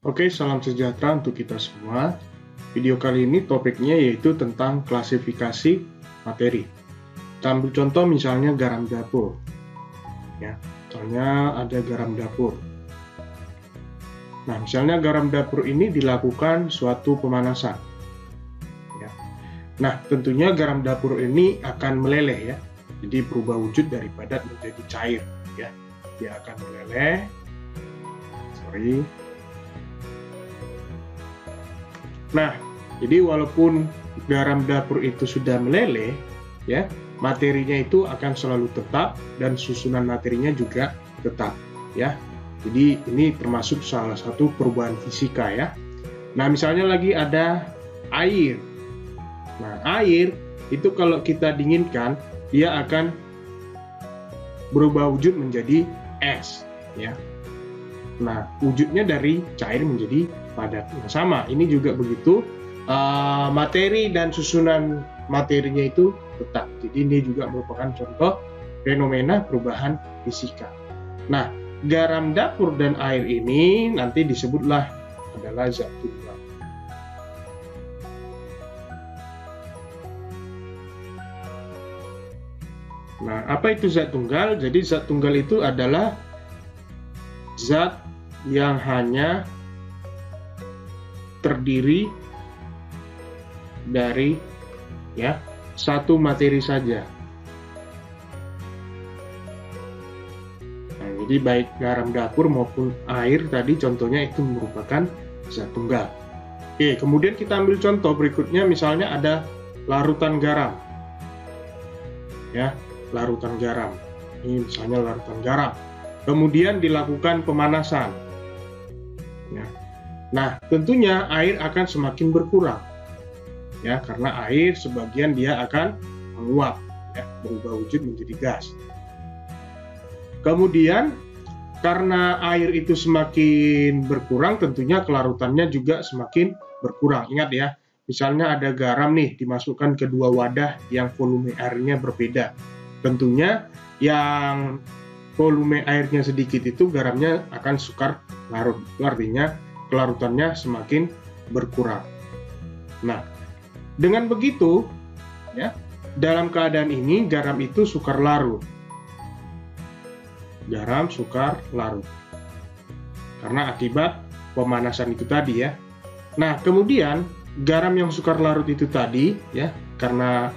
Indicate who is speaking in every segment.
Speaker 1: Oke, salam sejahtera untuk kita semua. Video kali ini topiknya yaitu tentang klasifikasi materi. Kita ambil contoh misalnya garam dapur. Ya, misalnya ada garam dapur. Nah, misalnya garam dapur ini dilakukan suatu pemanasan. Ya. Nah, tentunya garam dapur ini akan meleleh ya. Jadi berubah wujud dari padat menjadi cair. Ya, dia akan meleleh. Nah, jadi walaupun garam dapur itu sudah meleleh, ya, materinya itu akan selalu tetap dan susunan materinya juga tetap, ya. Jadi ini termasuk salah satu perubahan fisika ya. Nah, misalnya lagi ada air. Nah, air itu kalau kita dinginkan, dia akan berubah wujud menjadi es, ya. Nah, wujudnya dari cair menjadi padat. Nah, sama, ini juga begitu. Materi dan susunan materinya itu tetap. Jadi ini juga merupakan contoh fenomena perubahan fisika. Nah, garam dapur dan air ini nanti disebutlah adalah zat tunggal. Nah, apa itu zat tunggal? Jadi zat tunggal itu adalah zat yang hanya terdiri dari satu materi saja. Nah, jadi baik garam dapur maupun air tadi contohnya itu merupakan zat tunggal. Oke, kemudian kita ambil contoh berikutnya, misalnya ada larutan garam. Ya, larutan garam. Ini misalnya larutan garam. Kemudian dilakukan pemanasan. Ya. Nah, tentunya air akan semakin berkurang, ya, karena air sebagian dia akan menguap, ya, berubah wujud menjadi gas. Kemudian, karena air itu semakin berkurang, tentunya kelarutannya juga semakin berkurang. Ingat ya, misalnya ada garam nih dimasukkan ke dua wadah yang volume airnya berbeda. Tentunya yang volume airnya sedikit itu garamnya akan sukar larut. Itu artinya kelarutannya semakin berkurang. Nah, dengan begitu, ya, dalam keadaan ini garam itu sukar larut. Garam sukar larut. Karena akibat pemanasan itu tadi ya. Nah, kemudian garam yang sukar larut itu tadi ya, karena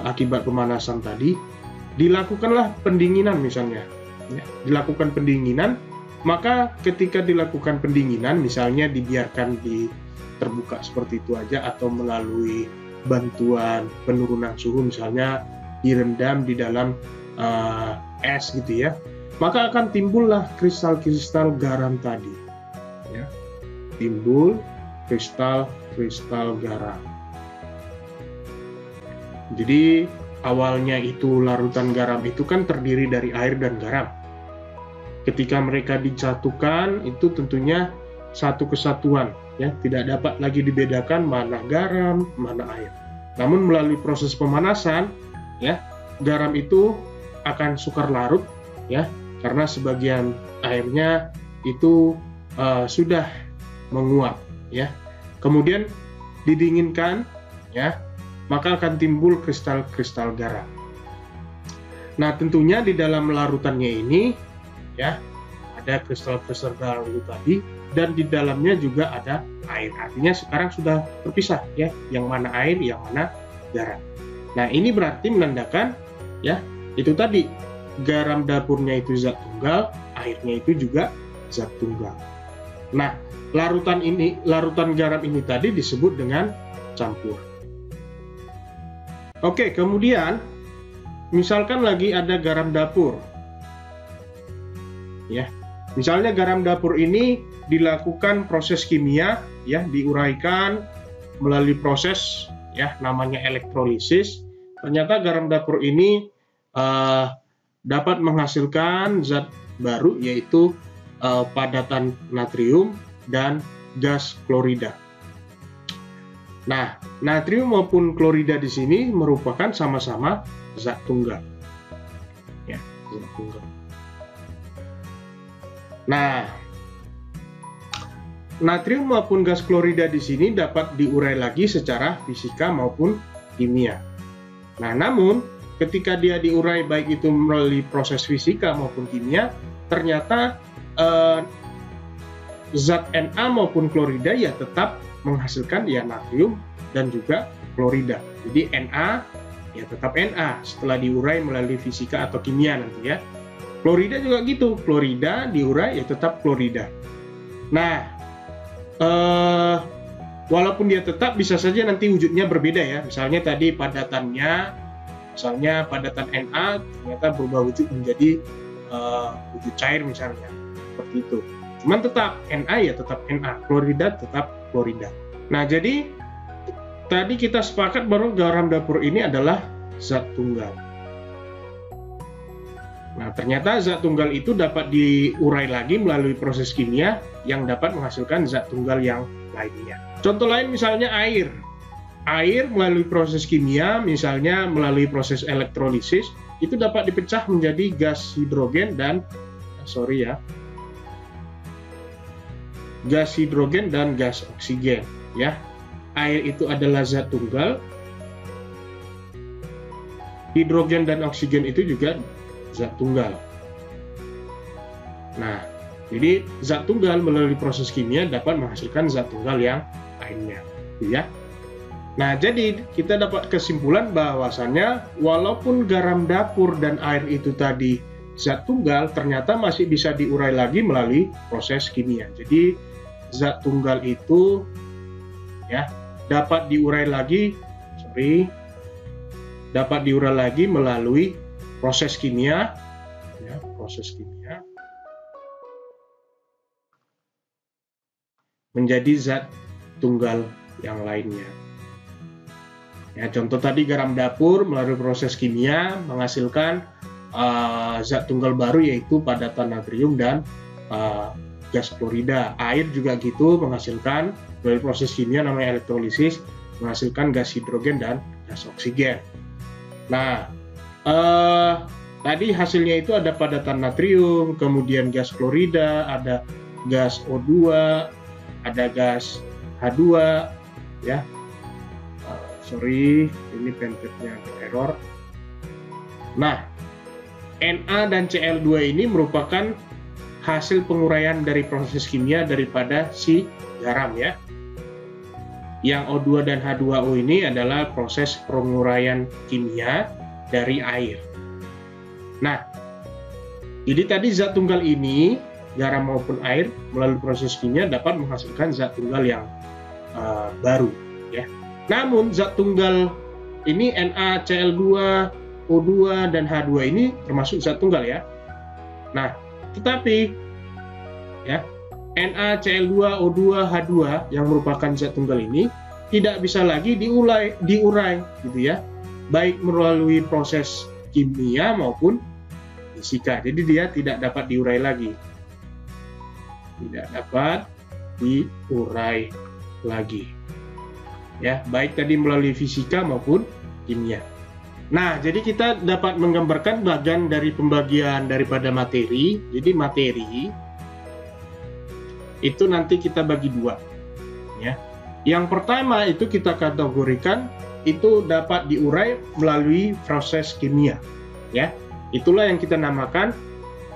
Speaker 1: akibat pemanasan tadi, dilakukanlah pendinginan misalnya. Ya, dilakukan pendinginan, maka ketika dilakukan pendinginan, misalnya dibiarkan terbuka seperti itu aja atau melalui bantuan penurunan suhu, misalnya direndam di dalam es gitu ya, maka akan timbullah kristal-kristal garam tadi. Ya, timbul kristal-kristal garam. Jadi awalnya itu larutan garam itu kan terdiri dari air dan garam. Ketika mereka disatukan itu tentunya satu kesatuan, ya, tidak dapat lagi dibedakan mana garam, mana air. Namun melalui proses pemanasan, ya, garam itu akan sukar larut, ya, karena sebagian airnya itu sudah menguap, ya. Kemudian didinginkan, ya, maka akan timbul kristal-kristal garam. Nah, tentunya di dalam larutannya ini, ya, ada kristal-kristal garam itu tadi, dan di dalamnya juga ada air. Artinya sekarang sudah terpisah, ya, yang mana air, yang mana garam. Nah, ini berarti menandakan, ya, itu tadi garam dapurnya itu zat tunggal, airnya itu juga zat tunggal. Nah, larutan garam ini tadi disebut dengan campur. Oke, kemudian misalkan lagi ada garam dapur. Ya. Misalnya garam dapur ini dilakukan proses kimia, ya, diuraikan melalui proses, ya, namanya elektrolisis. Ternyata garam dapur ini dapat menghasilkan zat baru, yaitu padatan natrium dan gas klorida. Nah, natrium maupun klorida di sini merupakan sama-sama zat tunggal. Ya, zat tunggal. Nah, natrium maupun gas klorida di sini dapat diurai lagi secara fisika maupun kimia. Nah, namun ketika dia diurai baik itu melalui proses fisika maupun kimia, ternyata zat Na maupun klorida ya tetap menghasilkan ya natrium dan juga klorida. Jadi Na ya tetap Na setelah diurai melalui fisika atau kimia nanti ya. Klorida juga gitu, klorida diurai ya tetap klorida. Nah, walaupun dia tetap bisa saja nanti wujudnya berbeda ya. Misalnya tadi padatannya, misalnya padatan Na ternyata berubah wujud menjadi wujud cair misalnya, seperti itu. Cuman tetap Na ya tetap Na, klorida tetap klorida. Nah, jadi tadi kita sepakat bahwa garam dapur ini adalah zat tunggal. Nah, ternyata zat tunggal itu dapat diurai lagi melalui proses kimia yang dapat menghasilkan zat tunggal yang lainnya. Contoh lain misalnya air. Air melalui proses kimia, misalnya melalui proses elektrolisis, itu dapat dipecah menjadi gas hidrogen dan gas hidrogen dan gas oksigen ya. Air itu adalah zat tunggal. Hidrogen dan oksigen itu juga zat tunggal. Nah, jadi zat tunggal melalui proses kimia dapat menghasilkan zat tunggal yang lainnya, ya. Nah, jadi kita dapat kesimpulan bahwasannya walaupun garam dapur dan air itu tadi zat tunggal, ternyata masih bisa diurai lagi melalui proses kimia. Jadi zat tunggal itu ya dapat diurai lagi, melalui proses kimia, ya, proses kimia menjadi zat tunggal yang lainnya. Ya, contoh tadi garam dapur melalui proses kimia menghasilkan zat tunggal baru yaitu padatan natrium dan gas klorida. Air juga gitu menghasilkan melalui proses kimia namanya elektrolisis menghasilkan gas hidrogen dan gas oksigen. Nah, tadi hasilnya itu ada padatan natrium, kemudian gas klorida, ada gas O2, ada gas H2, ya. Ini pentetnya error. Nah, Na dan Cl2 ini merupakan hasil penguraian dari proses kimia daripada si garam ya. Yang O2 dan H2O ini adalah proses penguraian kimia dari air. Nah, jadi tadi zat tunggal ini, garam maupun air, melalui proses kimia dapat menghasilkan zat tunggal yang baru. Ya. Namun zat tunggal ini NaCl2, O2, dan H2 ini termasuk zat tunggal ya. Nah, tetapi ya NaCl2, O2, H2 yang merupakan zat tunggal ini tidak bisa lagi diurai gitu ya, baik melalui proses kimia maupun fisika. Jadi dia tidak dapat diurai lagi. Tidak dapat diurai lagi. Ya, baik tadi melalui fisika maupun kimia. Nah, jadi kita dapat menggambarkan bagian dari pembagian daripada materi. Jadi materi itu nanti kita bagi dua. Ya. Yang pertama itu kita kategorikan itu dapat diurai melalui proses kimia. Ya. Itulah yang kita namakan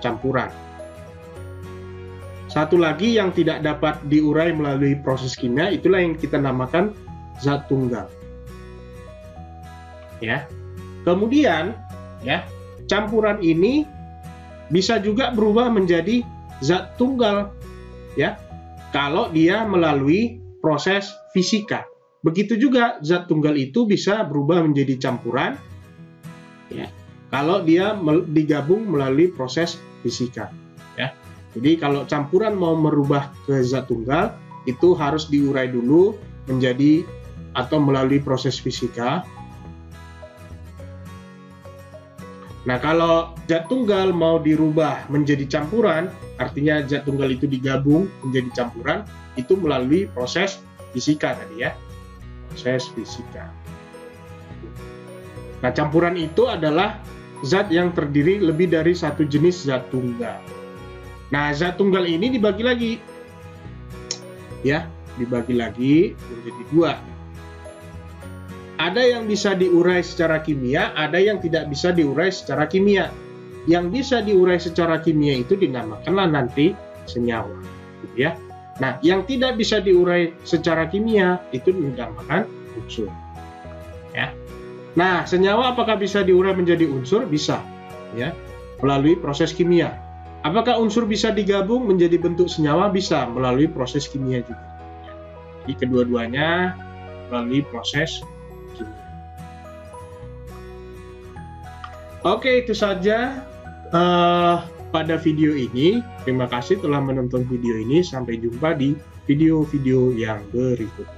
Speaker 1: campuran. Satu lagi yang tidak dapat diurai melalui proses kimia, itulah yang kita namakan zat tunggal. Ya. Kemudian, ya, campuran ini bisa juga berubah menjadi zat tunggal, ya, kalau dia melalui proses fisika. Begitu juga zat tunggal itu bisa berubah menjadi campuran, ya, kalau dia digabung melalui proses fisika. Ya. Jadi kalau campuran mau merubah ke zat tunggal, itu harus diurai dulu menjadi atau melalui proses fisika. Nah, kalau zat tunggal mau dirubah menjadi campuran, artinya zat tunggal itu digabung menjadi campuran, itu melalui proses fisika tadi ya. Proses fisika. Nah, campuran itu adalah zat yang terdiri lebih dari satu jenis zat tunggal. Nah, zat tunggal ini dibagi lagi. ya, dibagi lagi menjadi dua. Ada yang bisa diurai secara kimia, ada yang tidak bisa diurai secara kimia. Yang bisa diurai secara kimia itu dinamakanlah nanti senyawa, gitu ya. Nah, yang tidak bisa diurai secara kimia itu dinamakan unsur. Ya. Nah, senyawa apakah bisa diurai menjadi unsur? Bisa, ya, melalui proses kimia. Apakah unsur bisa digabung menjadi bentuk senyawa? Bisa, melalui proses kimia juga. Jadi kedua-duanya melalui proses kimia. Oke, itu saja pada video ini. Terima kasih telah menonton video ini. Sampai jumpa di video-video yang berikut.